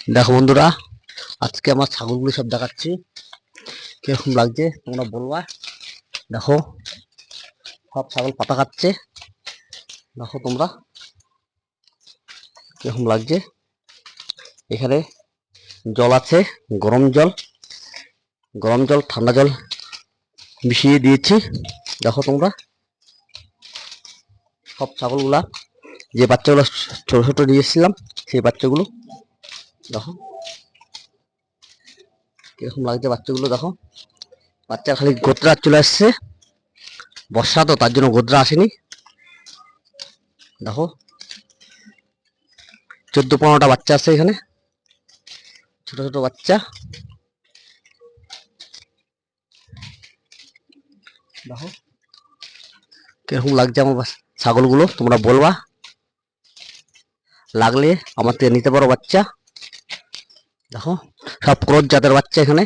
দেখো বন্ধুরা, আজকে আমার ছাগলগুলি সব দেখাচ্ছি, কিরকম লাগছে তোমরা বলবা। দেখো, সব ছাগল পাতা খাচ্ছে। দেখো তোমরা কিরকম লাগছে। এখানে জল আছে, গরম জল, ঠান্ডা জল মিশিয়ে দিয়েছি। দেখো তোমরা, সব ছাগলগুলা যে বাচ্চাগুলো ছোট ছোট নিয়ে এসেছিলাম, সেই বাচ্চাগুলো দেখো কিরকম লাগছে। বাচ্চাগুলো দেখো, বাচ্চা খালি গোত্রা চলে আসছে। বর্ষা তো, তার জন্য গোদরা আসেনি। দেখো 14-15টা বাচ্চা আছে এখানে, ছোট ছোট বাচ্চা। দেখো কিরকম লাগছে আমার ছাগলগুলো, তোমরা বলবা। লাগলে আমার থেকে নিতে পারো বাচ্চা। দেখো সব ক্রস জাতের বাচ্চা এখানে।